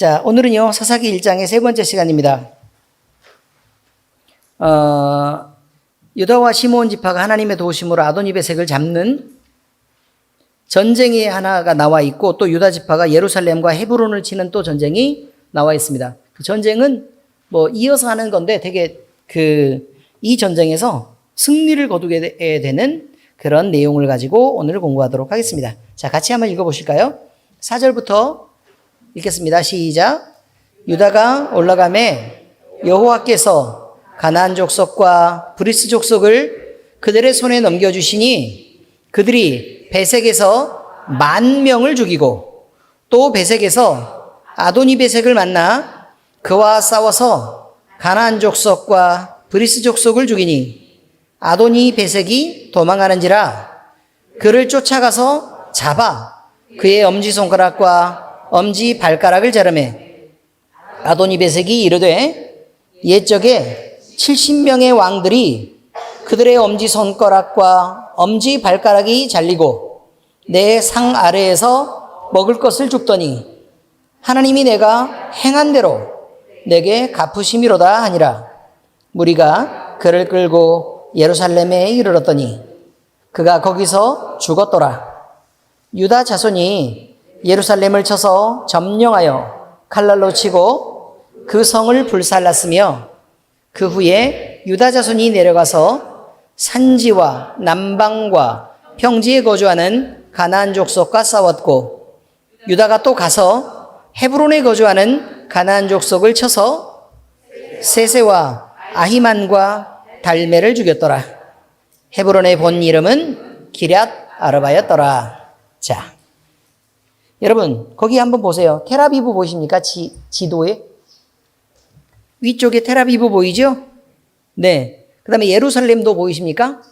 자, 오늘은요, 사사기 1장의 세 번째 시간입니다. 유다와 시므온 지파가 하나님의 도우심으로 아도니베섹을 잡는 전쟁이 하나가 나와 있고, 또 유다 지파가 예루살렘과 헤브론을 치는 또 전쟁이 나와 있습니다. 그 전쟁은 이어서 하는 건데 되게 이 전쟁에서 승리를 거두게 되는 그런 내용을 가지고 오늘 공부하도록 하겠습니다. 자, 같이 한번 읽어보실까요? 4절부터 읽겠습니다. 시작. 유다가 올라가매 여호와께서 가나안 족속과 브리스 족속을 그들의 손에 넘겨주시니 그들이 베색에서 10,000명을 죽이고 또 베색에서 아도니베섹을 만나 그와 싸워서 가나안 족속과 브리스 족속을 죽이니 아도니베섹이 도망하는지라 그를 쫓아가서 잡아 그의 엄지손가락과 엄지발가락을 자르매 아도니베섹이 이르되 옛적에 70명의 왕들이 그들의 엄지손가락과 엄지발가락이 잘리고 내 상 아래에서 먹을 것을 줍더니 하나님이 내가 행한 대로 내게 갚으심이로다 하니라. 무리가 그를 끌고 예루살렘에 이르렀더니 그가 거기서 죽었더라. 유다 자손이 예루살렘을 쳐서 점령하여 칼날로 치고 그 성을 불살랐으며 그 후에 유다 자손이 내려가서 산지와 남방과 평지에 거주하는 가나안 족속과 싸웠고 유다가 또 가서 헤브론에 거주하는 가나안 족속을 쳐서 세세와 아히만과 달메를 죽였더라. 헤브론의 본 이름은 기럇 아르바였더라. 자, 여러분 거기 한번 보세요. 텔아비브 보이십니까? 지도에 위쪽에 텔아비브 보이죠? 네. 그 다음에 예루살렘도 보이십니까?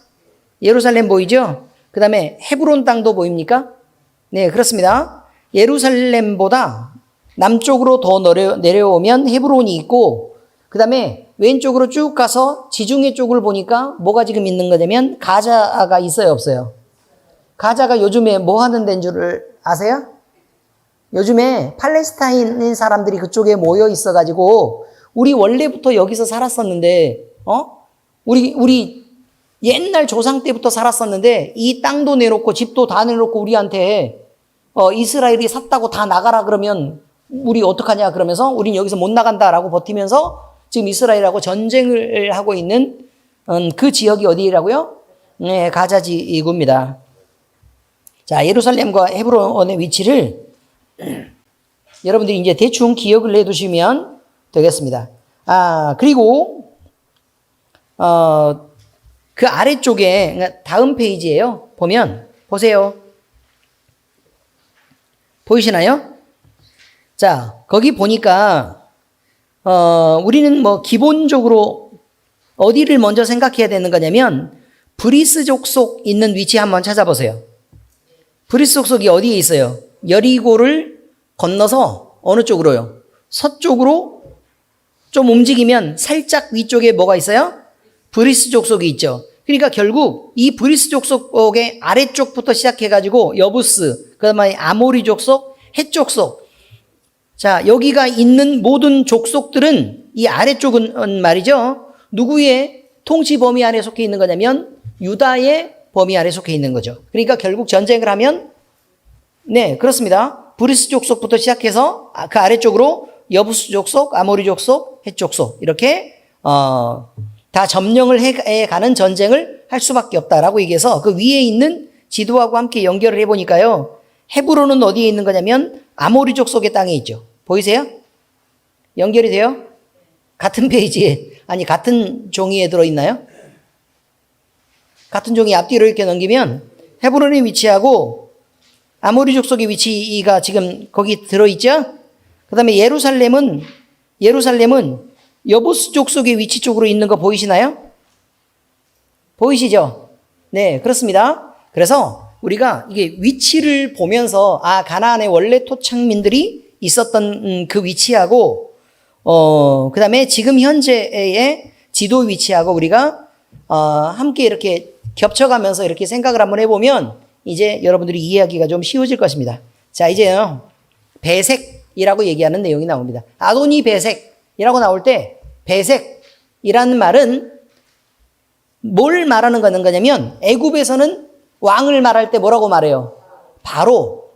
예루살렘 보이죠? 그 다음에 헤브론 땅도 보입니까? 네, 그렇습니다. 예루살렘보다 남쪽으로 더 내려오면 헤브론이 있고, 그 다음에 왼쪽으로 쭉 가서 지중해 쪽을 보니까 뭐가 지금 있는 거냐면 가자가 있어요, 없어요? 가자가 요즘에 뭐 하는 데인 줄 아세요? 요즘에 팔레스타인 사람들이 그쪽에 모여 있어가지고 우리 원래부터 여기서 살았었는데, 우리 옛날 조상 때부터 살았었는데 이 땅도 내놓고 집도 다 내놓고 우리한테 이스라엘이 샀다고 다 나가라 그러면 우리 어떡하냐 그러면서 우린 여기서 못 나간다라고 버티면서 지금 이스라엘하고 전쟁을 하고 있는 그 지역이 어디라고요? 네, 가자 지구입니다. 자, 예루살렘과 헤브론의 위치를 여러분들이 이제 대충 기억을 해두시면 되겠습니다. 그리고 그 아래쪽에 다음 페이지예요. 보면 보세요. 보이시나요? 자, 거기 보니까 우리는 기본적으로 어디를 먼저 생각해야 되는 거냐면 브리스 족속 있는 위치 한번 찾아보세요. 브리스 족속이 어디에 있어요? 여리고를 건너서 어느 쪽으로요? 서쪽으로 좀 움직이면 살짝 위쪽에 뭐가 있어요? 브리스 족속이 있죠. 그러니까 결국 이 브리스 족속의 아래쪽부터 시작해가지고 여부스, 그 다음에 아모리 족속, 헷 족속. 자, 여기가 있는 모든 족속들은 이 아래쪽은 말이죠. 누구의 통치 범위 안에 속해 있는 거냐면 유다의 범위 안에 속해 있는 거죠. 그러니까 결국 전쟁을 하면 네, 그렇습니다. 브리스 족속부터 시작해서 그 아래쪽으로 여부스 족속, 아모리 족속, 헷 족속 이렇게 다 점령을 해가는 전쟁을 할 수밖에 없다라고 얘기해서 그 위에 있는 지도하고 함께 연결을 해보니까요. 헤브론은 어디에 있는 거냐면 아모리 족속의 땅에 있죠. 보이세요? 연결이 돼요? 같은 페이지에, 아니 같은 종이에 들어있나요? 같은 종이 앞뒤로 이렇게 넘기면 헤브론이 위치하고 아모리 족속의 위치가 지금 거기 들어있죠? 그 다음에 예루살렘은 여부스 족속의 위치 쪽으로 있는 거 보이시나요? 보이시죠? 네, 그렇습니다. 그래서 우리가 이게 위치를 보면서 가나안의 원래 토착민들이 있었던 그 위치하고 그 다음에 지금 현재의 지도 위치하고 우리가 함께 이렇게 겹쳐가면서 이렇게 생각을 한번 해보면 이제 여러분들이 이해하기가 좀 쉬워질 것입니다. 자, 이제요. 배색 배색이라고 얘기하는 내용이 나옵니다. 아도니 배색이라고 나올 때 배색이라는 말은 뭘 말하는 거냐면 애굽에서는 왕을 말할 때 뭐라고 말해요?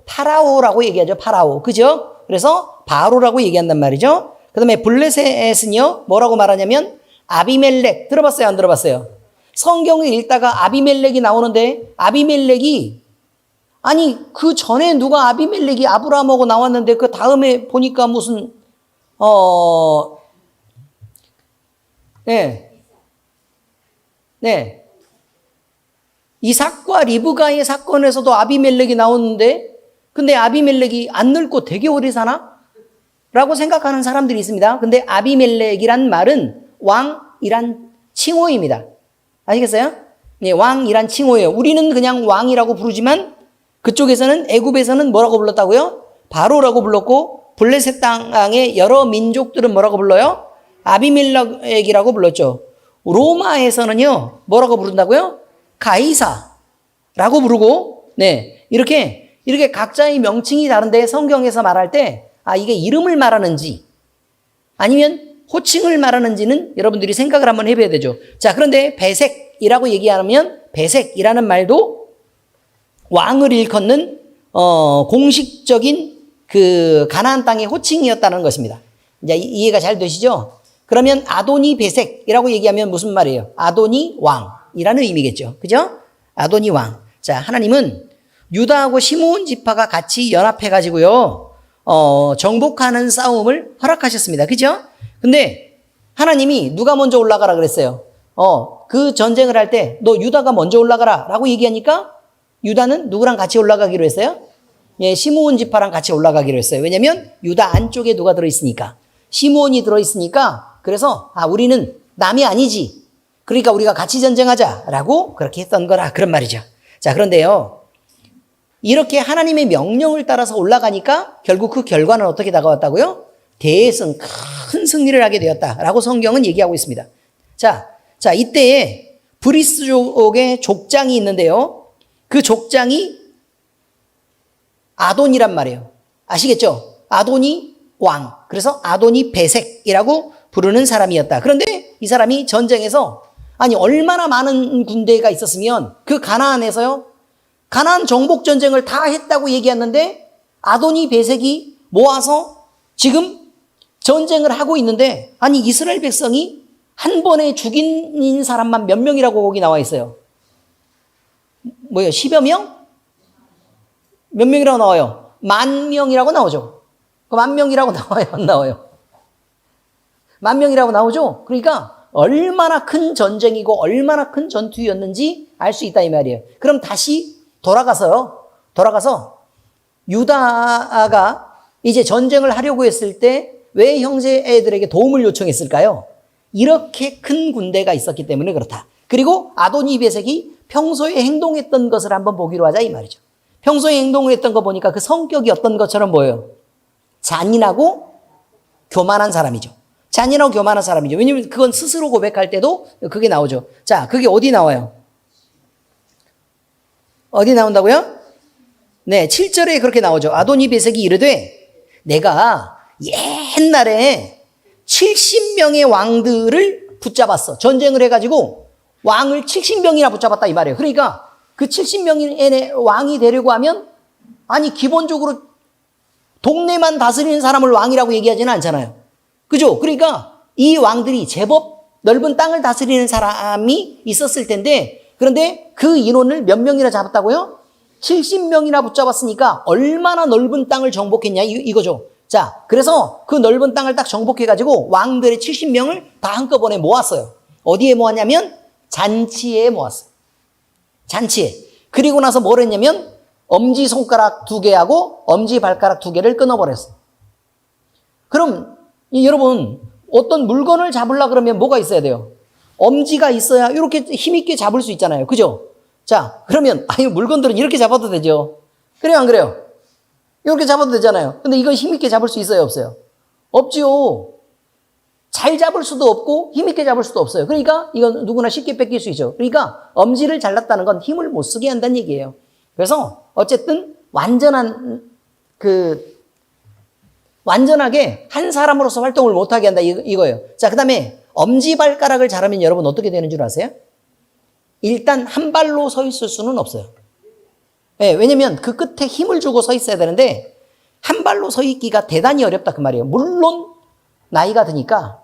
파라오라고 얘기하죠. 파라오. 그죠? 그래서 바로라고 얘기한단 말이죠. 그 다음에 블레셋은요, 뭐라고 말하냐면 아비멜렉. 들어봤어요? 안 들어봤어요? 성경을 읽다가 아비멜렉이 나오는데 아비멜렉이 아니 그 전에 누가 아비멜렉이 아브라함하고 나왔는데 그 다음에 보니까 무슨 이삭과 리브가의 사건에서도 아비멜렉이 나오는데 근데 아비멜렉이 안 늙고 되게 오래 사나? 라고 생각하는 사람들이 있습니다. 근데 아비멜렉이란 말은 왕이란 칭호입니다. 아시겠어요? 네, 왕이란 칭호예요. 우리는 그냥 왕이라고 부르지만 그쪽에서는 애굽에서는 뭐라고 불렀다고요? 바로라고 불렀고 블레셋 땅의 여러 민족들은 뭐라고 불러요? 아비멜렉이라고 불렀죠. 로마에서는요, 뭐라고 부른다고요? 가이사라고 부르고, 네, 이렇게 각자의 명칭이 다른데 성경에서 말할 때, 이게 이름을 말하는지, 아니면 호칭을 말하는지는 여러분들이 생각을 한번 해봐야 되죠. 자, 그런데 배색이라고 얘기하면, 배색이라는 말도 왕을 일컫는, 공식적인 그 가나안 땅의 호칭이었다는 것입니다. 이제 이해가 잘 되시죠? 그러면 아도니 배색이라고 얘기하면 무슨 말이에요? 아도니 왕이라는 의미겠죠. 그죠? 아도니 왕. 자, 하나님은 유다하고 시므온 지파가 같이 연합해 가지고요. 정복하는 싸움을 허락하셨습니다. 그죠? 근데 하나님이 누가 먼저 올라가라 그랬어요? 그 전쟁을 할 때 너 유다가 먼저 올라가라 라고 얘기하니까 유다는 누구랑 같이 올라가기로 했어요? 예, 시므온 지파랑 같이 올라가기로 했어요. 왜냐면 유다 안쪽에 누가 들어있으니까. 시므온이 들어있으니까 그래서 우리는 남이 아니지. 그러니까 우리가 같이 전쟁하자라고 그렇게 했던 거라 그런 말이죠. 자, 그런데요. 이렇게 하나님의 명령을 따라서 올라가니까 결국 그 결과는 어떻게 다가왔다고요? 대승, 큰 승리를 하게 되었다라고 성경은 얘기하고 있습니다. 자, 이때에 브리스족의 족장이 있는데요. 그 족장이 아돈이란 말이에요. 아시겠죠? 아돈이 왕. 그래서 아도니 배색이라고 부르는 사람이었다. 그런데 이 사람이 전쟁에서 얼마나 많은 군대가 있었으면 그 가나안에서요. 가나안 정복 전쟁을 다 했다고 얘기했는데 아도니 배색이 모아서 지금 전쟁을 하고 있는데 이스라엘 백성이 한 번에 죽인 사람만 몇 명이라고 거기 나와 있어요. 뭐예요? 10여 명? 몇 명이라고 나와요? 10,000명이라고 나오죠. 그 10,000명이라고 나와요? 안 나와요? 10,000명이라고 나오죠? 그러니까 얼마나 큰 전쟁이고 얼마나 큰 전투였는지 알 수 있다 이 말이에요. 그럼 다시 돌아가서 유다가 이제 전쟁을 하려고 했을 때 왜 형제들에게 도움을 요청했을까요? 이렇게 큰 군대가 있었기 때문에 그렇다. 그리고 아도니 배색이 평소에 행동했던 것을 한번 보기로 하자 이 말이죠. 평소에 행동을 했던 거 보니까 그 성격이 어떤 것처럼 보여요. 잔인하고 교만한 사람이죠. 잔인하고 교만한 사람이죠. 왜냐하면 그건 스스로 고백할 때도 그게 나오죠. 자, 그게 어디 나와요? 어디 나온다고요? 네, 7절에 그렇게 나오죠. 아도니 배색이 이르되 내가 옛날에 70명의 왕들을 붙잡았어. 전쟁을 해가지고 왕을 70명이나 붙잡았다 이 말이에요. 그러니까 그 70명의 왕이 되려고 하면 기본적으로 동네만 다스리는 사람을 왕이라고 얘기하지는 않잖아요. 그죠? 그러니까 이 왕들이 제법 넓은 땅을 다스리는 사람이 있었을 텐데 그런데 그 인원을 몇 명이나 잡았다고요? 70명이나 붙잡았으니까 얼마나 넓은 땅을 정복했냐 이거죠. 자, 그래서 그 넓은 땅을 딱 정복해가지고 왕들의 70명을 다 한꺼번에 모았어요. 어디에 모았냐면 잔치에 모았어요. 잔치에. 그리고 나서 뭘 했냐면 엄지손가락 2개하고 엄지발가락 2개를 끊어버렸어요. 그럼 여러분 어떤 물건을 잡으려고 그러면 뭐가 있어야 돼요? 엄지가 있어야 이렇게 힘있게 잡을 수 있잖아요. 그죠? 자, 그러면 물건들은 이렇게 잡아도 되죠. 그래요, 안 그래요? 이렇게 잡아도 되잖아요. 근데 이건 힘있게 잡을 수 있어요, 없어요? 없지요. 잘 잡을 수도 없고 힘있게 잡을 수도 없어요. 그러니까 이건 누구나 쉽게 뺏길 수 있죠. 그러니까 엄지를 잘랐다는 건 힘을 못 쓰게 한다는 얘기예요. 그래서 어쨌든 완전한 완전하게 한 사람으로서 활동을 못하게 한다 이거예요. 자, 그 다음에 엄지발가락을 자르면 여러분 어떻게 되는 줄 아세요? 일단 한 발로 서 있을 수는 없어요. 네, 왜냐면 그 끝에 힘을 주고 서 있어야 되는데 한 발로 서 있기가 대단히 어렵다 그 말이에요. 물론 나이가 드니까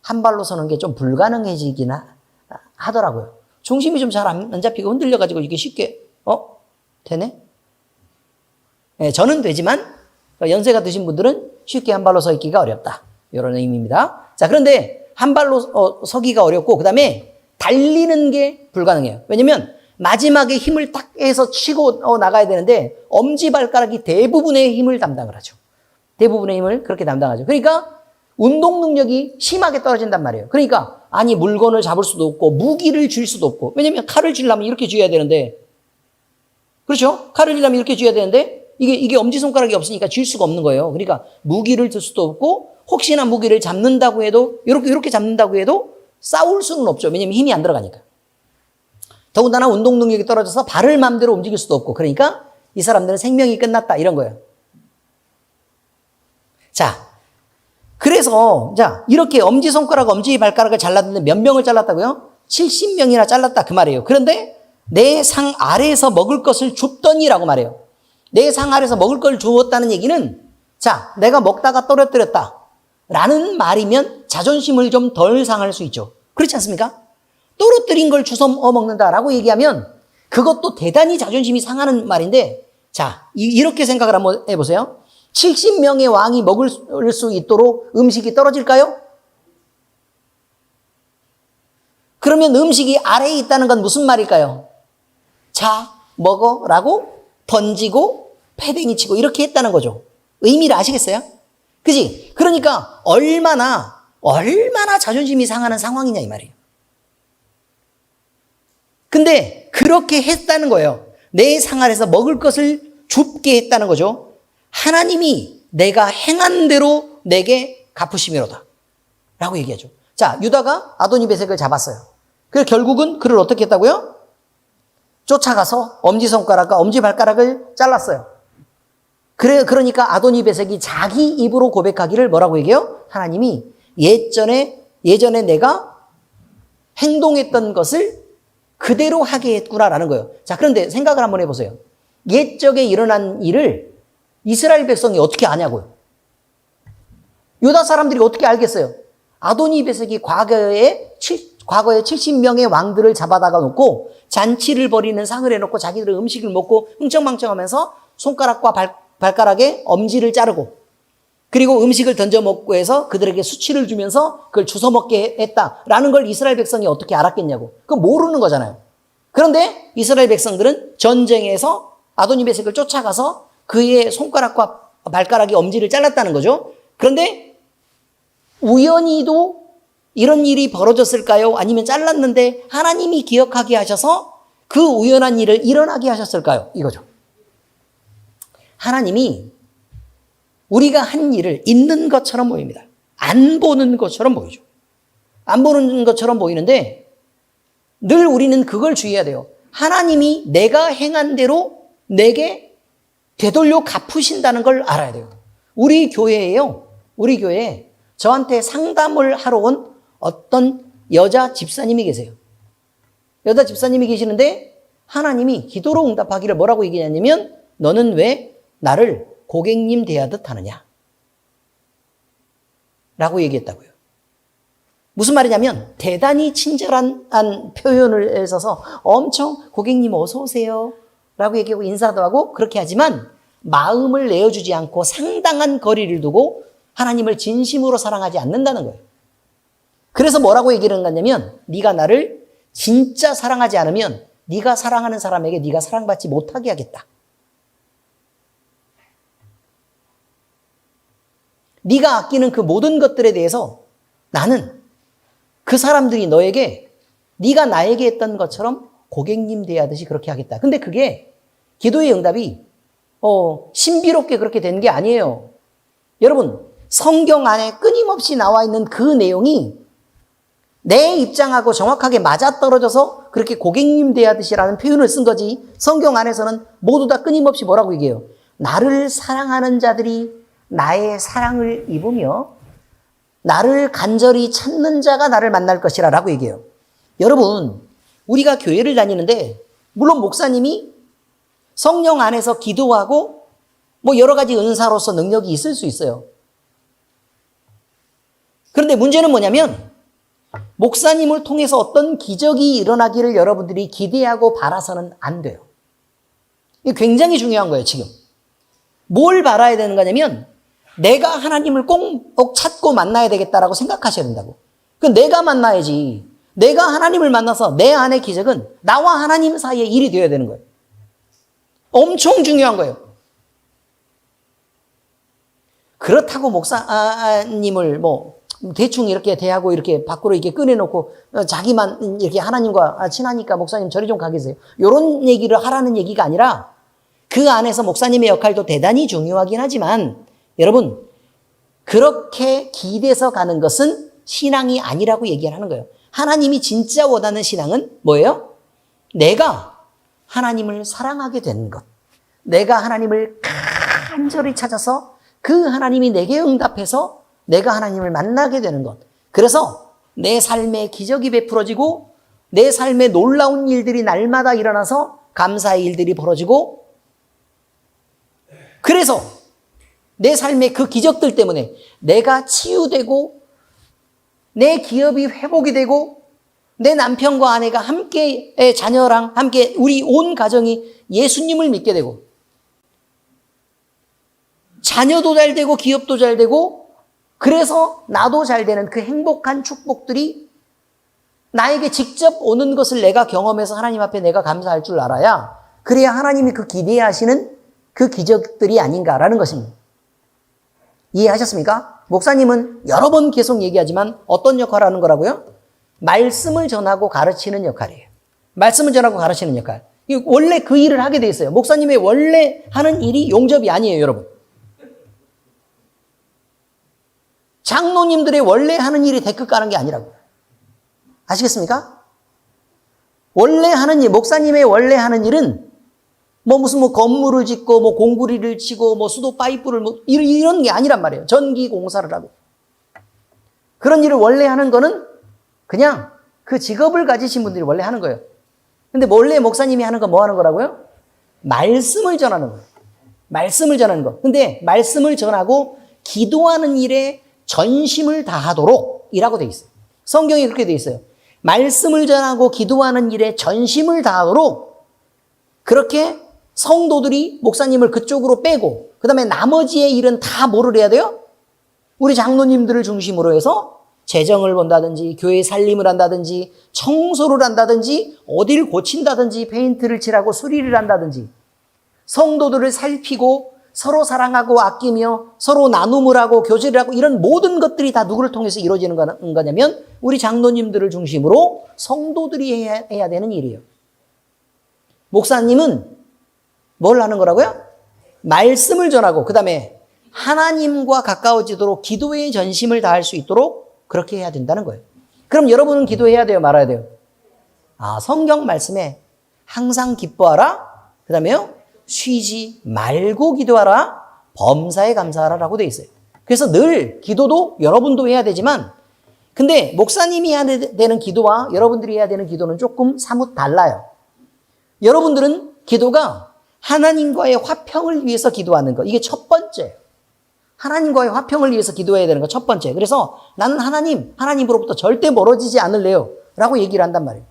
한 발로 서는 게 좀 불가능해지긴 하더라고요. 중심이 좀 잘 안 잡히고 흔들려가지고 이게 쉽게 되네? 네, 저는 되지만 연세가 드신 분들은 쉽게 한 발로 서 있기가 어렵다. 이런 의미입니다. 자, 그런데 한 발로 서기가 어렵고 그 다음에 달리는 게 불가능해요. 왜냐면 마지막에 힘을 딱 해서 치고 나가야 되는데 엄지발가락이 대부분의 힘을 담당을 하죠. 대부분의 힘을 그렇게 담당하죠. 그러니까 운동 능력이 심하게 떨어진단 말이에요. 그러니까 아니 물건을 잡을 수도 없고 무기를 쥘 수도 없고 왜냐면 칼을 쥘려면 이렇게 쥐어야 되는데 그렇죠? 칼을 쥐려면 이렇게 쥐어야 되는데 이게 엄지손가락이 없으니까 쥘 수가 없는 거예요. 그러니까 무기를 들 수도 없고 혹시나 무기를 잡는다고 해도 이렇게 잡는다고 해도 싸울 수는 없죠. 왜냐면 힘이 안 들어가니까. 더군다나 운동 능력이 떨어져서 발을 마음대로 움직일 수도 없고 그러니까 이 사람들은 생명이 끝났다 이런 거예요. 자, 그래서 이렇게 엄지손가락, 엄지발가락을 잘랐는데 몇 명을 잘랐다고요? 70명이나 잘랐다 그 말이에요. 그런데 내 상 아래에서 먹을 것을 줍더니라고 말해요. 내 상 아래에서 먹을 걸 주었다는 얘기는 내가 먹다가 떨어뜨렸다 라는 말이면 자존심을 좀 덜 상할 수 있죠. 그렇지 않습니까? 떨어뜨린 걸 주워 먹는다라고 얘기하면 그것도 대단히 자존심이 상하는 말인데 이렇게 생각을 한번 해보세요. 70명의 왕이 먹을 수 있도록 음식이 떨어질까요? 그러면 음식이 아래에 있다는 건 무슨 말일까요? 자, 먹어라고 던지고 패댕이 치고 이렇게 했다는 거죠. 의미를 아시겠어요? 그지? 그러니까 얼마나 자존심이 상하는 상황이냐 이 말이에요. 근데 그렇게 했다는 거예요. 내 상 아래서 먹을 것을 줍게 했다는 거죠. 하나님이 내가 행한 대로 내게 갚으심이로다 라고 얘기하죠. 자, 유다가 아도니베섹을 잡았어요. 그래서 결국은 그를 어떻게 했다고요? 쫓아가서 엄지손가락과 엄지발가락을 잘랐어요. 그러니까 아도니베섹이 자기 입으로 고백하기를 뭐라고 얘기해요? 하나님이 예전에 내가 행동했던 것을 그대로 하게 했구나라는 거예요. 자, 그런데 생각을 한번 해보세요. 옛적에 일어난 일을 이스라엘 백성이 어떻게 아냐고요? 유다 사람들이 어떻게 알겠어요? 아도니베섹이 과거에 70명의 왕들을 잡아다가 놓고 잔치를 벌이는 상을 해놓고 자기들은 음식을 먹고 흥청망청하면서 손가락과 발가락에 엄지를 자르고 그리고 음식을 던져 먹고 해서 그들에게 수치를 주면서 그걸 주워 먹게 했다라는 걸 이스라엘 백성이 어떻게 알았겠냐고. 그거 모르는 거잖아요. 그런데 이스라엘 백성들은 전쟁에서 아도니베섹을 쫓아가서 그의 손가락과 발가락의 엄지를 잘랐다는 거죠. 그런데 우연히도 이런 일이 벌어졌을까요? 아니면 잘랐는데 하나님이 기억하게 하셔서 그 우연한 일을 일어나게 하셨을까요? 이거죠. 하나님이 우리가 한 일을 있는 것처럼 보입니다. 안 보는 것처럼 보이죠. 안 보는 것처럼 보이는데 늘 우리는 그걸 주의해야 돼요. 하나님이 내가 행한 대로 내게 되돌려 갚으신다는 걸 알아야 돼요. 우리 교회에 저한테 상담을 하러 온 어떤 여자 집사님이 계세요. 여자 집사님이 계시는데 하나님이 기도로 응답하기를 뭐라고 얘기하냐면 너는 왜 나를 고객님 대하듯 하느냐 라고 얘기했다고요. 무슨 말이냐면 대단히 친절한 표현을 써서 엄청 고객님 어서 오세요 라고 얘기하고 인사도 하고 그렇게 하지만 마음을 내어주지 않고 상당한 거리를 두고 하나님을 진심으로 사랑하지 않는다는 거예요. 그래서 뭐라고 얘기를 하냐면 네가 나를 진짜 사랑하지 않으면 네가 사랑하는 사람에게 네가 사랑받지 못하게 하겠다. 네가 아끼는 그 모든 것들에 대해서 나는 그 사람들이 너에게 네가 나에게 했던 것처럼 고객님 대하듯이 그렇게 하겠다. 근데 그게 기도의 응답이 신비롭게 그렇게 된 게 아니에요. 여러분 성경 안에 끊임없이 나와 있는 그 내용이 내 입장하고 정확하게 맞아떨어져서 그렇게 고객님 대하듯이라는 표현을 쓴 거지 성경 안에서는 모두 다 끊임없이 뭐라고 얘기해요? 나를 사랑하는 자들이 나의 사랑을 입으며 나를 간절히 찾는 자가 나를 만날 것이라 라고 얘기해요. 여러분, 우리가 교회를 다니는데 물론 목사님이 성령 안에서 기도하고 뭐 여러 가지 은사로서 능력이 있을 수 있어요. 그런데 문제는 뭐냐면 목사님을 통해서 어떤 기적이 일어나기를 여러분들이 기대하고 바라서는 안 돼요. 이게 굉장히 중요한 거예요, 지금. 뭘 바라야 되는 거냐면 내가 하나님을 꼭 찾고 만나야 되겠다라고 생각하셔야 된다고. 그 내가 만나야지. 내가 하나님을 만나서 내 안의 기적은 나와 하나님 사이의 일이 되어야 되는 거예요. 엄청 중요한 거예요. 그렇다고 목사님을 뭐 대충 이렇게 대하고 이렇게 밖으로 이렇게 꺼내놓고 자기만 이렇게 하나님과 친하니까 목사님 저리 좀 가 계세요. 이런 얘기를 하라는 얘기가 아니라 그 안에서 목사님의 역할도 대단히 중요하긴 하지만 여러분 그렇게 기대서 가는 것은 신앙이 아니라고 얘기하는 거예요. 하나님이 진짜 원하는 신앙은 뭐예요? 내가 하나님을 사랑하게 되는 것. 내가 하나님을 간절히 찾아서 그 하나님이 내게 응답해서 내가 하나님을 만나게 되는 것. 그래서 내 삶에 기적이 베풀어지고 내 삶에 놀라운 일들이 날마다 일어나서 감사의 일들이 벌어지고 그래서 내 삶의 그 기적들 때문에 내가 치유되고 내 기업이 회복이 되고 내 남편과 아내가 함께 자녀랑 함께 우리 온 가정이 예수님을 믿게 되고 자녀도 잘 되고 기업도 잘 되고 그래서 나도 잘 되는 그 행복한 축복들이 나에게 직접 오는 것을 내가 경험해서 하나님 앞에 내가 감사할 줄 알아야 그래야 하나님이 그 기대하시는 그 기적들이 아닌가라는 것입니다. 이해하셨습니까? 목사님은 여러 번 계속 얘기하지만 어떤 역할을 하는 거라고요? 말씀을 전하고 가르치는 역할이에요. 말씀을 전하고 가르치는 역할. 원래 그 일을 하게 돼 있어요. 목사님의 원래 하는 일이 용접이 아니에요, 여러분. 장로님들의 원래 하는 일이 데크 까는 게 아니라고요. 아시겠습니까? 원래 하는 일, 목사님의 원래 하는 일은 무슨 건물을 짓고 공구리를 치고 수도 파이프를 이런 게 아니란 말이에요. 전기 공사를 하고. 그런 일을 원래 하는 거는 그냥 그 직업을 가지신 분들이 원래 하는 거예요. 근데 원래 목사님이 하는 건 뭐 하는 거라고요? 말씀을 전하는 거예요. 말씀을 전하는 거. 근데 말씀을 전하고 기도하는 일에 전심을 다하도록 이라고 돼 있어요. 성경에 그렇게 돼 있어요. 말씀을 전하고 기도하는 일에 전심을 다하도록 그렇게 성도들이 목사님을 그쪽으로 빼고 그 다음에 나머지의 일은 다 뭐를 해야 돼요? 우리 장로님들을 중심으로 해서 재정을 본다든지 교회 살림을 한다든지 청소를 한다든지 어디를 고친다든지 페인트를 칠하고 수리를 한다든지 성도들을 살피고 서로 사랑하고 아끼며 서로 나눔을 하고 교제를 하고 이런 모든 것들이 다 누구를 통해서 이루어지는 거냐면 우리 장로님들을 중심으로 성도들이 해야 되는 일이에요. 목사님은 뭘 하는 거라고요? 말씀을 전하고 그 다음에 하나님과 가까워지도록 기도의 전심을 다할 수 있도록 그렇게 해야 된다는 거예요. 그럼 여러분은 기도해야 돼요? 말아야 돼요? 성경 말씀에 항상 기뻐하라 그 다음에요 쉬지 말고 기도하라 범사에 감사하라 라고 되어 있어요. 그래서 늘 기도도 여러분도 해야 되지만 근데 목사님이 해야 되는 기도와 여러분들이 해야 되는 기도는 조금 사뭇 달라요. 여러분들은 기도가 하나님과의 화평을 위해서 기도하는 것. 이게 첫 번째예요. 하나님과의 화평을 위해서 기도해야 되는 거 첫 번째. 그래서 나는 하나님으로부터 절대 멀어지지 않을래요. 라고 얘기를 한단 말이에요.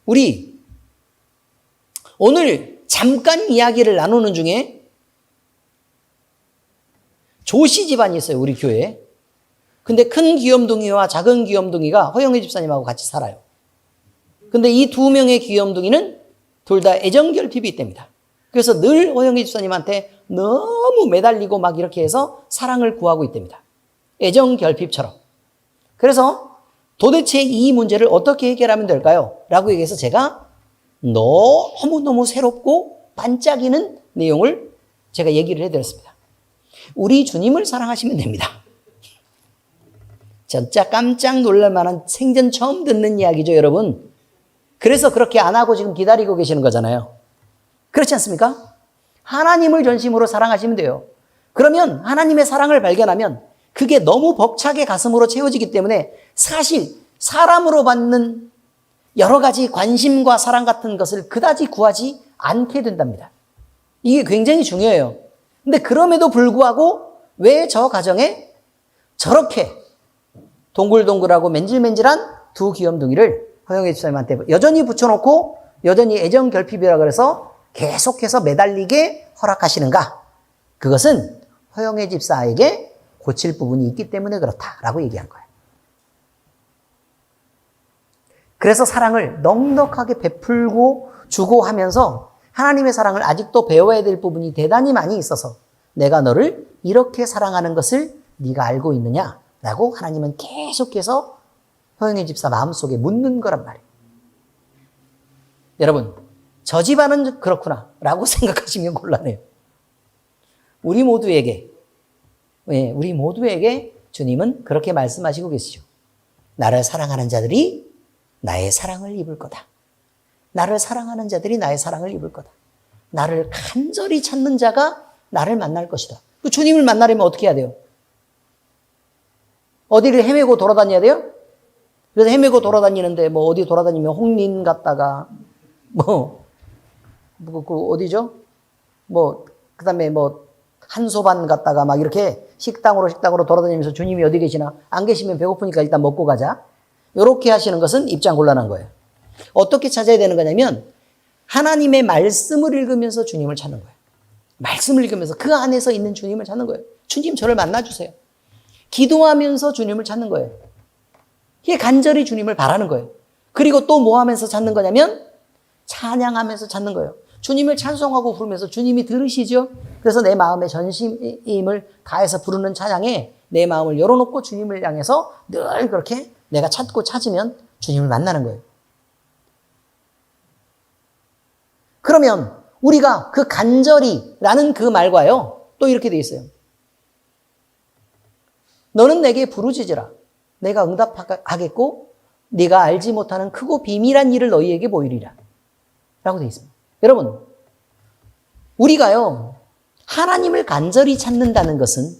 우리 오늘 잠깐 이야기를 나누는 중에 조씨 집안이 있어요. 우리 교회에. 근데 큰 귀염둥이와 작은 귀염둥이가 허영희 집사님하고 같이 살아요. 근데 이 두 명의 귀염둥이는 둘 다 애정결핍이 있답니다. 그래서 늘 허영희 집사님한테 너무 매달리고 막 이렇게 해서 사랑을 구하고 있답니다. 애정결핍처럼. 그래서 도대체 이 문제를 어떻게 해결하면 될까요? 라고 얘기해서 제가 너무너무 새롭고 반짝이는 내용을 제가 얘기를 해드렸습니다. 우리 주님을 사랑하시면 됩니다. 진짜 깜짝 놀랄 만한 생전 처음 듣는 이야기죠, 여러분. 그래서 그렇게 안 하고 지금 기다리고 계시는 거잖아요. 그렇지 않습니까? 하나님을 전심으로 사랑하시면 돼요. 그러면 하나님의 사랑을 발견하면 그게 너무 벅차게 가슴으로 채워지기 때문에 사실 사람으로 받는 여러 가지 관심과 사랑 같은 것을 그다지 구하지 않게 된답니다. 이게 굉장히 중요해요. 근데 그럼에도 불구하고 왜 저 가정에 저렇게 동글동글하고 맨질맨질한 두 귀염둥이를 허영애 집사님한테 여전히 붙여놓고 여전히 애정 결핍이라 그래서 계속해서 매달리게 허락하시는가? 그것은 허영애 집사에게 고칠 부분이 있기 때문에 그렇다라고 얘기한 거예요. 그래서 사랑을 넉넉하게 베풀고 주고 하면서 하나님의 사랑을 아직도 배워야 될 부분이 대단히 많이 있어서 내가 너를 이렇게 사랑하는 것을 네가 알고 있느냐라고 하나님은 계속해서 허영애 집사 마음속에 묻는 거란 말이에요. 여러분, 저 집안은 그렇구나 라고 생각하시면 곤란해요. 우리 모두에게 주님은 그렇게 말씀하시고 계시죠. 나를 사랑하는 자들이 나의 사랑을 입을 거다. 나를 사랑하는 자들이 나의 사랑을 입을 거다. 나를 간절히 찾는 자가 나를 만날 것이다. 그 주님을 만나려면 어떻게 해야 돼요? 어디를 헤매고 돌아다녀야 돼요? 그래서 헤매고 돌아다니는데 뭐 어디 돌아다니면 홍린 갔다가 어디죠? 그다음에 한소반 갔다가 막 이렇게 식당으로 돌아다니면서 주님이 어디 계시나? 안 계시면 배고프니까 일단 먹고 가자. 이렇게 하시는 것은 입장 곤란한 거예요. 어떻게 찾아야 되는 거냐면 하나님의 말씀을 읽으면서 주님을 찾는 거예요. 말씀을 읽으면서 그 안에서 있는 주님을 찾는 거예요. 주님 저를 만나주세요. 기도하면서 주님을 찾는 거예요. 이게 간절히 주님을 바라는 거예요. 그리고 또 뭐 하면서 찾는 거냐면 찬양하면서 찾는 거예요. 주님을 찬송하고 부르면서 주님이 들으시죠? 그래서 내 마음의 전심을 다해서 부르는 찬양에 내 마음을 열어놓고 주님을 향해서 늘 그렇게 내가 찾고 찾으면 주님을 만나는 거예요. 그러면 우리가 그 간절히라는 그 말과요, 또 이렇게 돼 있어요. 너는 내게 부르짖으라. 내가 응답하겠고 네가 알지 못하는 크고 비밀한 일을 너희에게 보이리라. 라고 되어 있습니다. 여러분, 우리가요, 하나님을 간절히 찾는다는 것은,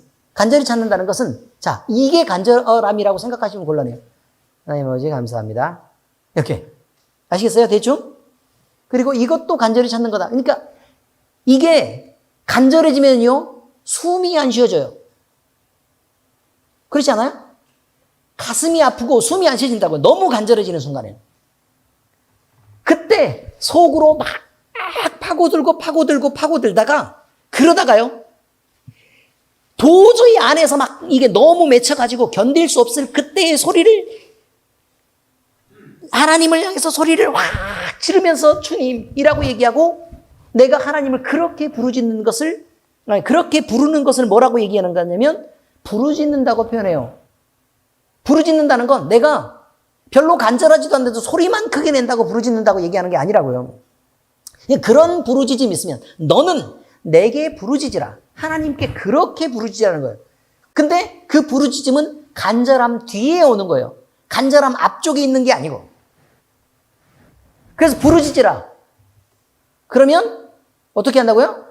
자, 이게 간절함이라고 생각하시면 곤란해요. 하나님 아버지 감사합니다. 이렇게. 아시겠어요? 대충? 그리고 이것도 간절히 찾는 거다. 그러니까 이게 간절해지면요, 숨이 안 쉬어져요. 그렇지 않아요? 가슴이 아프고 숨이 안 쉬어진다고요. 너무 간절해지는 순간에는. 그때 속으로 막 파고들다가 그러다가요. 도저히 안에서 막 이게 너무 맺혀가지고 견딜 수 없을 그때의 소리를 하나님을 향해서 소리를 확 지르면서 주님이라고 얘기하고 내가 하나님을 그렇게 부르짖는 것을 그렇게 부르는 것을 뭐라고 얘기하는 거냐면 부르짖는다고 표현해요. 부르짖는다는 건 내가 별로 간절하지도 않는데도 소리만 크게 낸다고 부르짖는다고 얘기하는 게 아니라고요. 그런 부르짖음이 있으면 너는 내게 부르짖으라. 하나님께 그렇게 부르짖으라는 거예요. 근데 그 부르짖음은 간절함 뒤에 오는 거예요. 간절함 앞쪽에 있는 게 아니고. 그래서 부르짖으라. 그러면 어떻게 한다고요?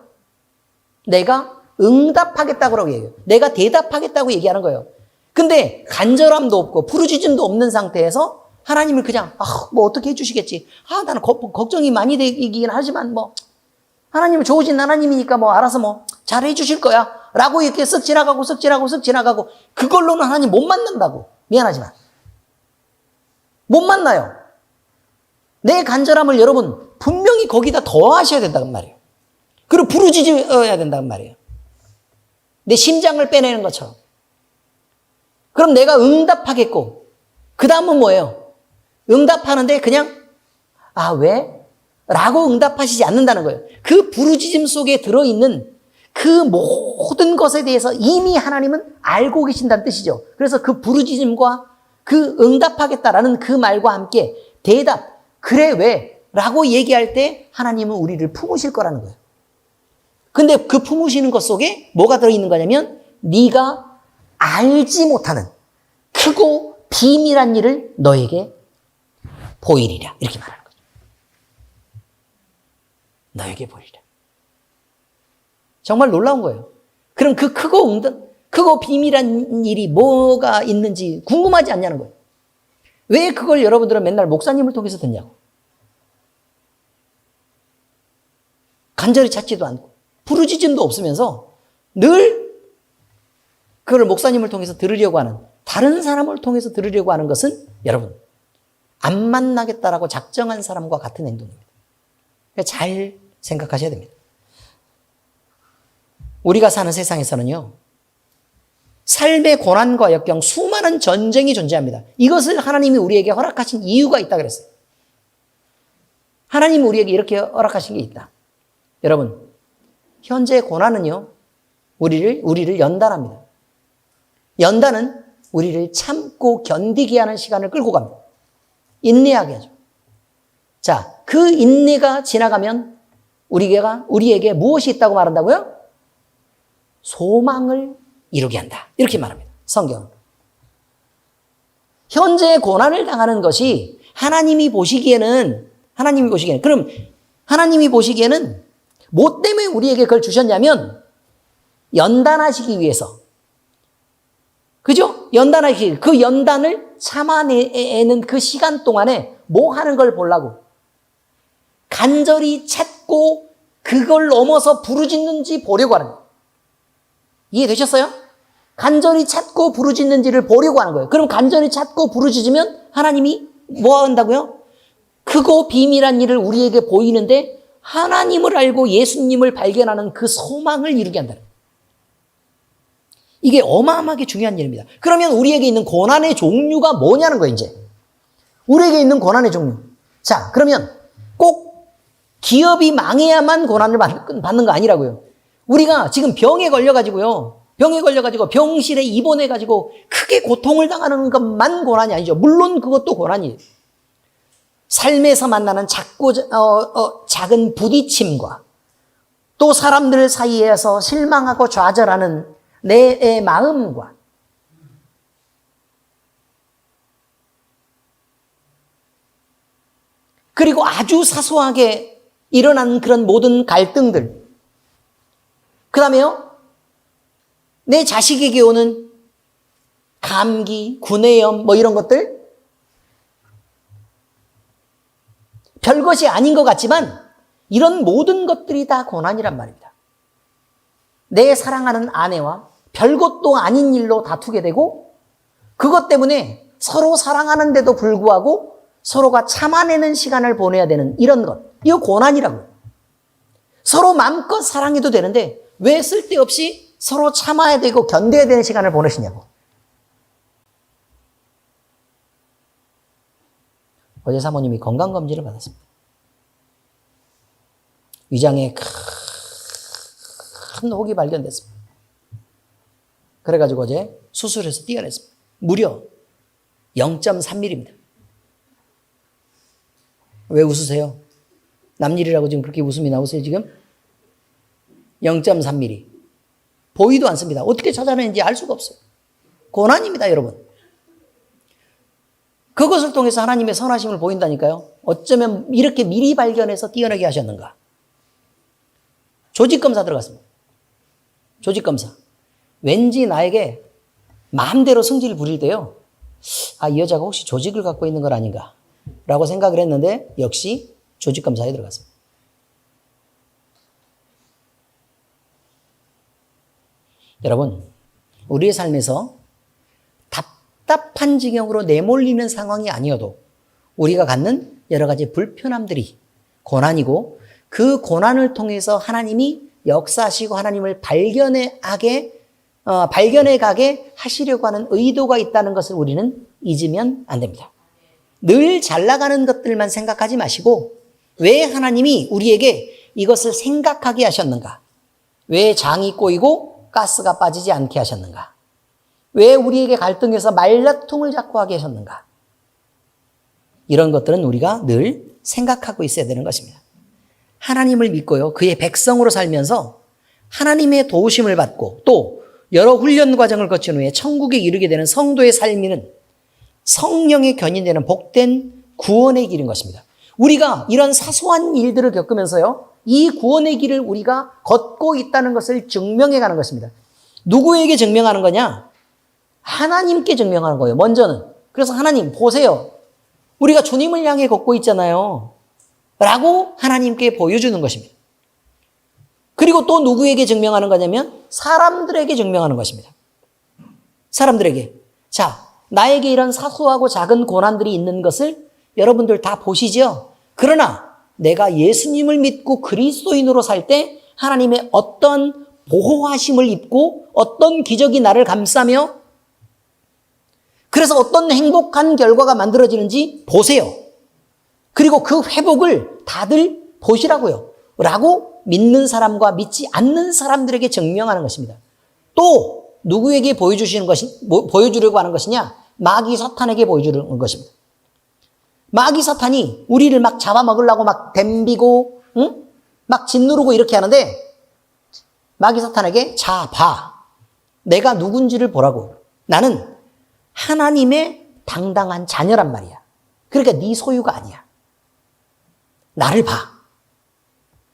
내가 응답하겠다고 얘기해요. 내가 대답하겠다고 얘기하는 거예요. 근데 간절함도 없고 부르짖음도 없는 상태에서 하나님을 그냥 뭐 어떻게 해주시겠지. 나는 걱정이 많이 되긴 하지만 하나님은 좋으신 하나님이니까 알아서 잘해 주실 거야 라고 이렇게 쓱 지나가고 그걸로는 하나님 못 만난다고. 미안하지만 못 만나요. 내 간절함을 여러분 분명히 거기다 더하셔야 된다는 말이에요. 그리고 부르짖어야 된다는 말이에요. 내 심장을 빼내는 것처럼. 그럼 내가 응답하겠고 그 다음은 뭐예요? 응답하는데 그냥 왜? 라고 응답하시지 않는다는 거예요. 그 부르짖음 속에 들어있는 그 모든 것에 대해서 이미 하나님은 알고 계신다는 뜻이죠. 그래서 그 부르짖음과 그 응답하겠다라는 그 말과 함께 대답, 그래 왜? 라고 얘기할 때 하나님은 우리를 품으실 거라는 거예요. 근데 그 품으시는 것 속에 뭐가 들어있는 거냐면 네가 알지 못하는 크고 비밀한 일을 너에게 보이리라. 이렇게 말하는 거죠. 너에게 보이리라. 정말 놀라운 거예요. 그럼 그 크고 비밀한 일이 뭐가 있는지 궁금하지 않냐는 거예요. 왜 그걸 여러분들은 맨날 목사님을 통해서 듣냐고. 간절히 찾지도 않고 부르짖음도 없으면서 늘 그걸 목사님을 통해서 들으려고 하는, 다른 사람을 통해서 들으려고 하는 것은 여러분, 안 만나겠다라고 작정한 사람과 같은 행동입니다. 잘 생각하셔야 됩니다. 우리가 사는 세상에서는요, 삶의 고난과 역경, 수많은 전쟁이 존재합니다. 이것을 하나님이 우리에게 허락하신 이유가 있다 그랬어요. 하나님이 우리에게 이렇게 허락하신 게 있다. 여러분, 현재의 고난은요, 우리를 연단합니다. 연단은 우리를 참고 견디게 하는 시간을 끌고 갑니다. 인내하게 하죠. 자, 그 인내가 지나가면 우리에게 무엇이 있다고 말한다고요? 소망을 이루게 한다. 이렇게 말합니다. 성경은. 현재 고난을 당하는 것이 하나님이 보시기에는 그럼 하나님이 보시기에는 뭐 때문에 우리에게 그걸 주셨냐면 연단하시기 위해서. 그죠? 그 연단을 참아내는 그 시간 동안에 뭐 하는 걸 보려고. 간절히 찾고 그걸 넘어서 부르짖는지 보려고 하는 거예요. 이해되셨어요? 간절히 찾고 부르짖는지를 보려고 하는 거예요. 그럼 간절히 찾고 부르짖으면 하나님이 뭐 한다고요? 크고 비밀한 일을 우리에게 보이는데 하나님을 알고 예수님을 발견하는 그 소망을 이루게 한다는 거예요. 이게 어마어마하게 중요한 일입니다. 그러면 우리에게 있는 고난의 종류가 뭐냐는 거예요, 이제. 우리에게 있는 고난의 종류. 자, 그러면 꼭 기업이 망해야만 고난을 받는 거 아니라고요. 우리가 지금 병에 걸려가지고 병실에 입원해가지고 크게 고통을 당하는 것만 고난이 아니죠. 물론 그것도 고난이에요. 삶에서 만나는 작은 부딪힘과 또 사람들 사이에서 실망하고 좌절하는 내 마음과 그리고 아주 사소하게 일어난 그런 모든 갈등들, 그 다음에요, 내 자식에게 오는 감기, 구내염, 뭐 이런 것들, 별것이 아닌 것 같지만 이런 모든 것들이 다 고난이란 말입니다. 내 사랑하는 아내와 별것도 아닌 일로 다투게 되고 그것 때문에 서로 사랑하는데도 불구하고 서로가 참아내는 시간을 보내야 되는 이런 것, 이거 고난이라고요. 서로 마음껏 사랑해도 되는데 왜 쓸데없이 서로 참아야 되고 견뎌야 되는 시간을 보내시냐고. 어제 사모님이 건강검진을 받았습니다. 위장에 큰 혹이 발견됐습니다. 그래가지고 어제 수술해서 띄어냈습니다. 무려 0.3mm입니다. 왜 웃으세요? 남일이라고 지금 그렇게 웃음이 나오세요, 지금? 0.3mm. 보이도 않습니다. 어떻게 찾아내는지 알 수가 없어요. 고난입니다, 여러분. 그것을 통해서 하나님의 선하심을 보인다니까요. 어쩌면 이렇게 미리 발견해서 띄어내게 하셨는가. 조직검사 들어갔습니다. 조직검사. 왠지 나에게 마음대로 성질을 부릴 때요. 아, 이 여자가 혹시 조직을 갖고 있는 건 아닌가 라고 생각을 했는데 역시 조직검사에 들어갔습니다. 여러분, 우리의 삶에서 답답한 지경으로 내몰리는 상황이 아니어도 우리가 갖는 여러 가지 불편함들이 고난이고 그 고난을 통해서 하나님이 역사하시고 하나님을 발견해 가게 하시려고 하는 의도가 있다는 것을 우리는 잊으면 안 됩니다. 늘 잘 나가는 것들만 생각하지 마시고 왜 하나님이 우리에게 이것을 생각하게 하셨는가? 왜 장이 꼬이고 가스가 빠지지 않게 하셨는가? 왜 우리에게 갈등해서 말다툼을 자꾸 하게 하셨는가? 이런 것들은 우리가 늘 생각하고 있어야 되는 것입니다. 하나님을 믿고요, 그의 백성으로 살면서 하나님의 도우심을 받고 또 여러 훈련 과정을 거친 후에 천국에 이르게 되는 성도의 삶이는 성령의 견인되는 복된 구원의 길인 것입니다. 우리가 이런 사소한 일들을 겪으면서요, 이 구원의 길을 우리가 걷고 있다는 것을 증명해 가는 것입니다. 누구에게 증명하는 거냐? 하나님께 증명하는 거예요. 먼저는. 그래서 하나님 보세요. 우리가 주님을 향해 걷고 있잖아요. 라고 하나님께 보여주는 것입니다. 그리고 또 누구에게 증명하는 거냐면 사람들에게 증명하는 것입니다. 사람들에게. 자, 나에게 이런 사소하고 작은 고난들이 있는 것을 여러분들 다 보시죠? 그러나 내가 예수님을 믿고 그리스도인으로 살 때 하나님의 어떤 보호하심을 입고 어떤 기적이 나를 감싸며 그래서 어떤 행복한 결과가 만들어지는지 보세요. 그리고 그 회복을 다들 보시라고요. 라고 믿는 사람과 믿지 않는 사람들에게 증명하는 것입니다. 또 누구에게 보여주려고 하는 것이냐? 마귀 사탄에게 보여주는 것입니다. 마귀 사탄이 우리를 막 잡아먹으려고 막 덤비고 막 짓누르고 이렇게 하는데 마귀 사탄에게 자, 봐. 내가 누군지를 보라고. 나는 하나님의 당당한 자녀란 말이야. 그러니까 네 소유가 아니야. 나를 봐.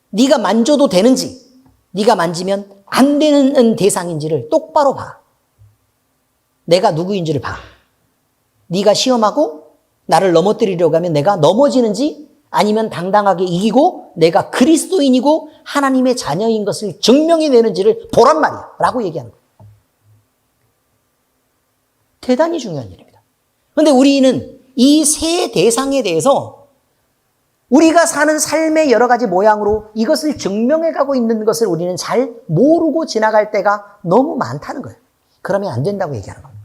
네가 만져도 되는지, 네가 만지면 안 되는 대상인지를 똑바로 봐. 내가 누구인지를 봐. 네가 시험하고 나를 넘어뜨리려고 하면 내가 넘어지는지 아니면 당당하게 이기고 내가 그리스도인이고 하나님의 자녀인 것을 증명해내는지를 보란 말이야. 라고 얘기하는 거예요. 대단히 중요한 일입니다. 그런데 우리는 이 세 대상에 대해서 우리가 사는 삶의 여러 가지 모양으로 이것을 증명해가고 있는 것을 우리는 잘 모르고 지나갈 때가 너무 많다는 거예요. 그러면 안 된다고 얘기하는 거예요.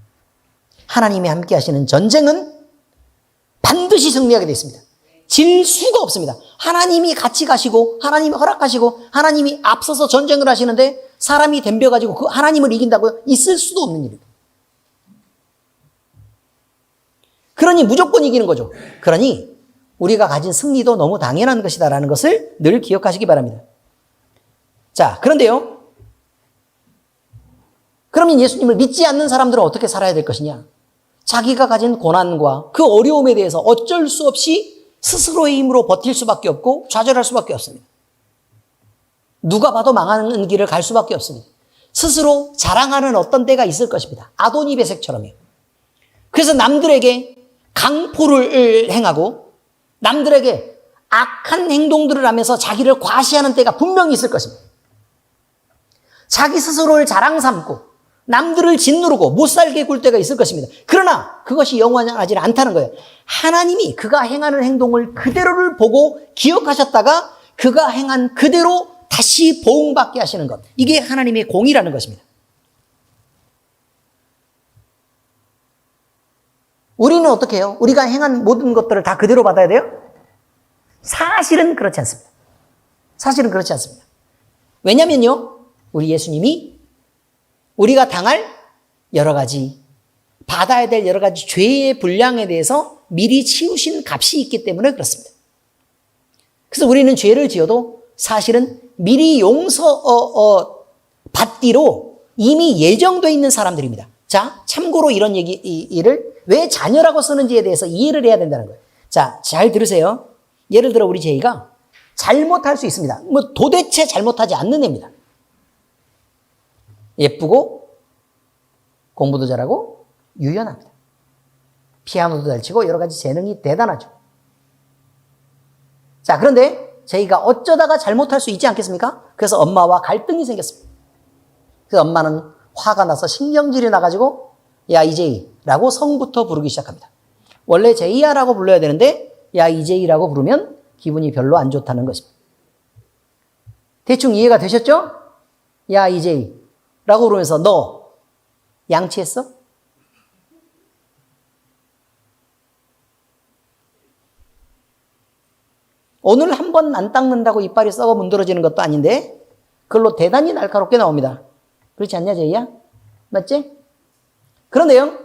하나님이 함께 하시는 전쟁은 반드시 승리하게 되어 있습니다. 질 수가 없습니다. 하나님이 같이 가시고 하나님이 허락하시고 하나님이 앞서서 전쟁을 하시는데 사람이 덤벼가지고 그 하나님을 이긴다고 있을 수도 없는 일입니다. 그러니 무조건 이기는 거죠. 그러니 우리가 가진 승리도 너무 당연한 것이다라는 것을 늘 기억하시기 바랍니다. 자, 그런데요. 그러면 예수님을 믿지 않는 사람들은 어떻게 살아야 될 것이냐? 자기가 가진 고난과 그 어려움에 대해서 어쩔 수 없이 스스로의 힘으로 버틸 수밖에 없고 좌절할 수밖에 없습니다. 누가 봐도 망하는 길을 갈 수밖에 없습니다. 스스로 자랑하는 어떤 때가 있을 것입니다. 아도니베색처럼요. 그래서 남들에게 강포를 행하고 남들에게 악한 행동들을 하면서 자기를 과시하는 때가 분명히 있을 것입니다. 자기 스스로를 자랑 삼고 남들을 짓누르고 못살게 굴 때가 있을 것입니다. 그러나 그것이 영원하지 않다는 거예요. 하나님이 그가 행하는 행동을 그대로를 보고 기억하셨다가 그가 행한 그대로 다시 보응받게 하시는 것. 이게 하나님의 공이라는 것입니다. 우리는 어떻게 해요? 우리가 행한 모든 것들을 다 그대로 받아야 돼요? 사실은 그렇지 않습니다. 사실은 그렇지 않습니다. 왜냐면요, 우리 예수님이 우리가 당할 여러 가지, 받아야 될 여러 가지 죄의 분량에 대해서 미리 치우신 값이 있기 때문에 그렇습니다. 그래서 우리는 죄를 지어도 사실은 미리 받기로 이미 예정되어 있는 사람들입니다. 자, 참고로 이런 얘기를 왜 자녀라고 쓰는지에 대해서 이해를 해야 된다는 거예요. 자, 잘 들으세요. 예를 들어 우리 제이가 잘못할 수 있습니다. 뭐 도대체 잘못하지 않는 애입니다. 예쁘고 공부도 잘하고 유연합니다. 피아노도 잘 치고 여러 가지 재능이 대단하죠. 자, 그런데 제이가 어쩌다가 잘못할 수 있지 않겠습니까? 그래서 엄마와 갈등이 생겼습니다. 그래서 엄마는 화가 나서 신경질이 나가지고 야 이제이라고 성부터 부르기 시작합니다. 원래 제이야라고 불러야 되는데 야 이제이라고 부르면 기분이 별로 안 좋다는 것입니다. 대충 이해가 되셨죠? 야 이제이라고 부르면서 너 양치했어? 오늘 한 번 안 닦는다고 이빨이 썩어 문드러지는 것도 아닌데 그걸로 대단히 날카롭게 나옵니다. 그렇지 않냐 제이야? 맞지? 그런데요,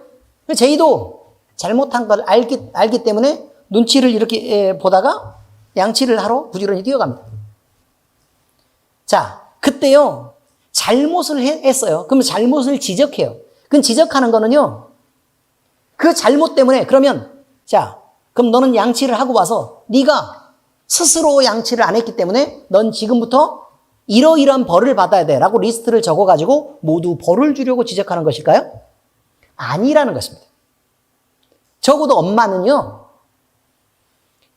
제이도 잘못한 걸 알기 때문에 눈치를 이렇게 보다가 양치를 하러 부지런히 뛰어갑니다. 자, 그때요, 잘못을 했어요. 그럼 잘못을 지적해요. 그럼 지적하는 거는요, 그 잘못 때문에 그러면 자, 그럼 너는 양치를 하고 와서 네가 스스로 양치를 안 했기 때문에 넌 지금부터 이러이러한 벌을 받아야 돼 라고 리스트를 적어가지고 모두 벌을 주려고 지적하는 것일까요? 아니라는 것입니다. 적어도 엄마는요,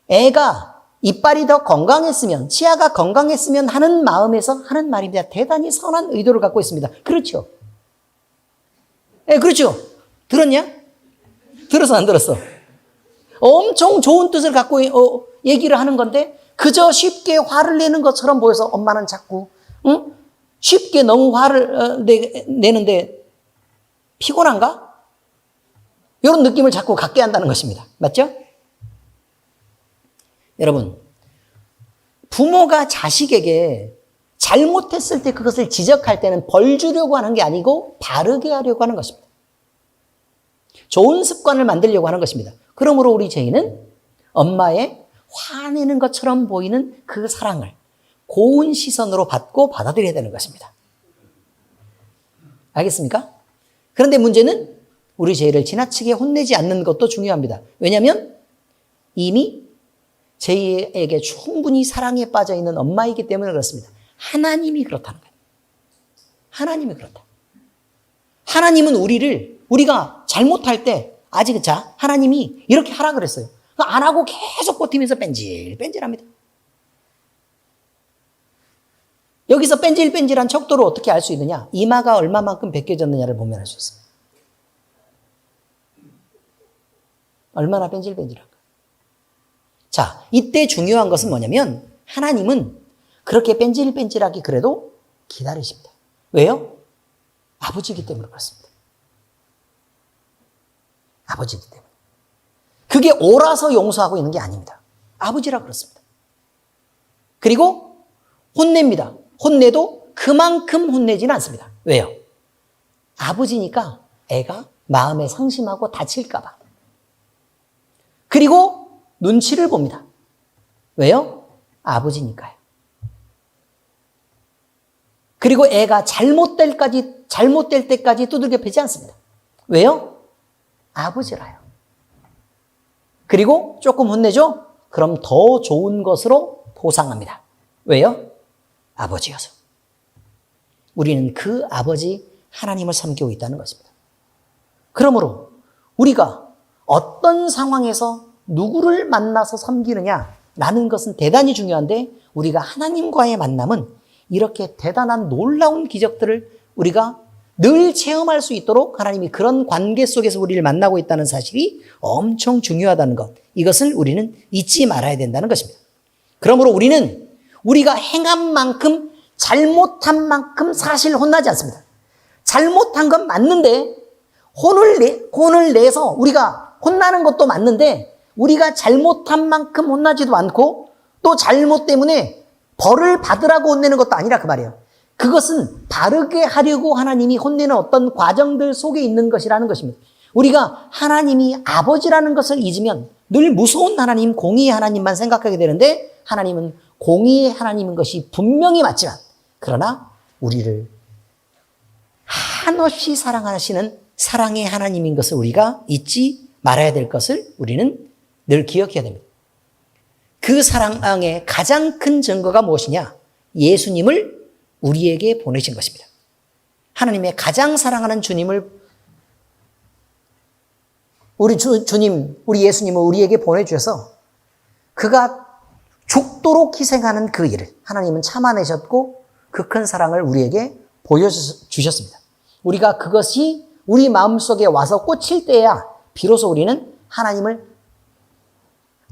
애가 이빨이 더 건강했으면, 치아가 건강했으면 하는 마음에서 하는 말입니다. 대단히 선한 의도를 갖고 있습니다. 그렇죠? 예, 그렇죠? 들었냐? 들었어, 안 들었어? 엄청 좋은 뜻을 갖고 얘기를 하는 건데 그저 쉽게 화를 내는 것처럼 보여서 엄마는 자꾸 쉽게 너무 화를 내는데 피곤한가? 이런 느낌을 자꾸 갖게 한다는 것입니다. 맞죠? 여러분, 부모가 자식에게 잘못했을 때 그것을 지적할 때는 벌 주려고 하는 게 아니고 바르게 하려고 하는 것입니다. 좋은 습관을 만들려고 하는 것입니다. 그러므로 우리 죄인은 엄마의 화내는 것처럼 보이는 그 사랑을 고운 시선으로 받고 받아들여야 되는 것입니다. 알겠습니까? 그런데 문제는 우리 죄를 지나치게 혼내지 않는 것도 중요합니다. 왜냐하면 이미 죄에게 충분히 사랑에 빠져 있는 엄마이기 때문에 그렇습니다. 하나님이 그렇다는 거예요. 하나님이 그렇다. 하나님은 우리가 잘못할 때 자, 하나님이 이렇게 하라 그랬어요. 안 하고 계속 버티면서 뺀질뺀질합니다. 여기서 뺀질뺀질한 척도를 어떻게 알 수 있느냐? 이마가 얼마만큼 벗겨졌느냐를 보면 알 수 있어요. 얼마나 뺀질뺀질한가. 자, 이때 중요한 것은 뭐냐면 하나님은 그렇게 뺀질뺀질하게 그래도 기다리십니다. 왜요? 아버지이기 때문에 그렇습니다. 아버지이기 때문에. 그게 옳아서 용서하고 있는 게 아닙니다. 아버지라 그렇습니다. 그리고 혼냅니다. 혼내도 그만큼 혼내지는 않습니다. 왜요? 아버지니까 애가 마음에 상심하고 다칠까 봐. 그리고 눈치를 봅니다. 왜요? 아버지니까요. 그리고 애가 잘못될 때까지 두들겨 패지 않습니다. 왜요? 아버지라요. 그리고 조금 혼내죠? 그럼 더 좋은 것으로 보상합니다. 왜요? 아버지여서. 우리는 그 아버지 하나님을 섬기고 있다는 것입니다. 그러므로 우리가 어떤 상황에서 누구를 만나서 섬기느냐라는 것은 대단히 중요한데 우리가 하나님과의 만남은 이렇게 대단한 놀라운 기적들을 우리가 늘 체험할 수 있도록 하나님이 그런 관계 속에서 우리를 만나고 있다는 사실이 엄청 중요하다는 것. 이것을 우리는 잊지 말아야 된다는 것입니다. 그러므로 우리는 우리가 행한 만큼 잘못한 만큼 사실 혼나지 않습니다. 잘못한 건 맞는데 혼을 내서 우리가 혼나는 것도 맞는데 우리가 잘못한 만큼 혼나지도 않고 또 잘못 때문에 벌을 받으라고 혼내는 것도 아니라 그 말이에요. 그것은 바르게 하려고 하나님이 혼내는 어떤 과정들 속에 있는 것이라는 것입니다. 우리가 하나님이 아버지라는 것을 잊으면 늘 무서운 하나님, 공의의 하나님만 생각하게 되는데 하나님은 공의의 하나님인 것이 분명히 맞지만 그러나 우리를 한없이 사랑하시는 사랑의 하나님인 것을 우리가 잊지 말아야 될 것을 우리는 늘 기억해야 됩니다. 그 사랑의 가장 큰 증거가 무엇이냐? 예수님을 우리에게 보내신 것입니다. 하나님의 가장 사랑하는 주님을 우리 예수님을 우리에게 보내주셔서 그가 죽도록 희생하는 그 일을 하나님은 참아내셨고 그 큰 사랑을 우리에게 보여주셨습니다. 우리가 그것이 우리 마음속에 와서 꽂힐 때야 비로소 우리는 하나님을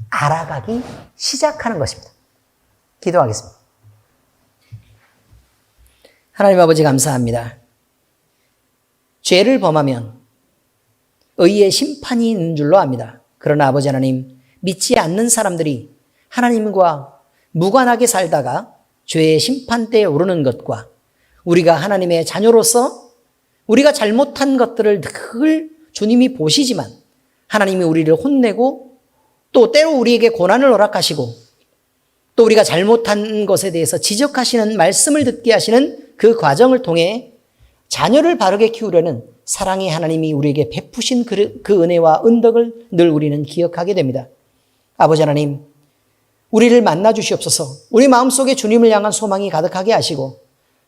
알아가기 시작하는 것입니다. 기도하겠습니다. 하나님 아버지 감사합니다. 죄를 범하면 의의 심판이 있는 줄로 압니다. 그러나 아버지 하나님, 믿지 않는 사람들이 하나님과 무관하게 살다가 죄의 심판대에 오르는 것과 우리가 하나님의 자녀로서 우리가 잘못한 것들을 늘 주님이 보시지만 하나님이 우리를 혼내고 또 때로 우리에게 고난을 허락하시고 또 우리가 잘못한 것에 대해서 지적하시는 말씀을 듣게 하시는 그 과정을 통해 자녀를 바르게 키우려는 사랑의 하나님이 우리에게 베푸신 그 은혜와 은덕을 늘 우리는 기억하게 됩니다. 아버지 하나님, 우리를 만나 주시옵소서. 우리 마음속에 주님을 향한 소망이 가득하게 하시고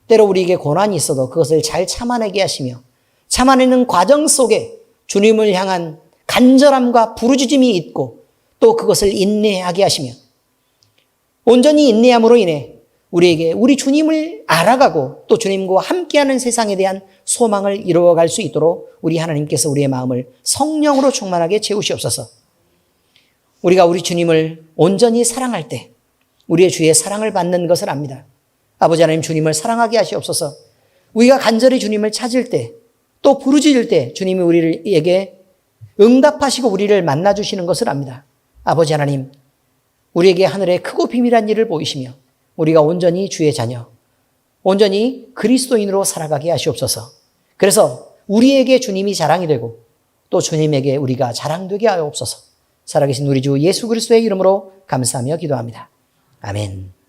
때로 우리에게 고난이 있어도 그것을 잘 참아내게 하시며 참아내는 과정 속에 주님을 향한 간절함과 부르짖음이 있고 또 그것을 인내하게 하시며 온전히 인내함으로 인해 우리에게 우리 주님을 알아가고 또 주님과 함께하는 세상에 대한 소망을 이루어갈 수 있도록 우리 하나님께서 우리의 마음을 성령으로 충만하게 채우시옵소서. 우리가 우리 주님을 온전히 사랑할 때 우리의 주의 사랑을 받는 것을 압니다. 아버지 하나님 주님을 사랑하게 하시옵소서. 우리가 간절히 주님을 찾을 때 또 부르짖을 때 주님이 우리에게 응답하시고 우리를 만나주시는 것을 압니다. 아버지 하나님 우리에게 하늘의 크고 비밀한 일을 보이시며 우리가 온전히 주의 자녀, 온전히 그리스도인으로 살아가게 하시옵소서. 그래서 우리에게 주님이 자랑이 되고 또 주님에게 우리가 자랑되게 하옵소서. 살아계신 우리 주 예수 그리스도의 이름으로 감사하며 기도합니다. 아멘.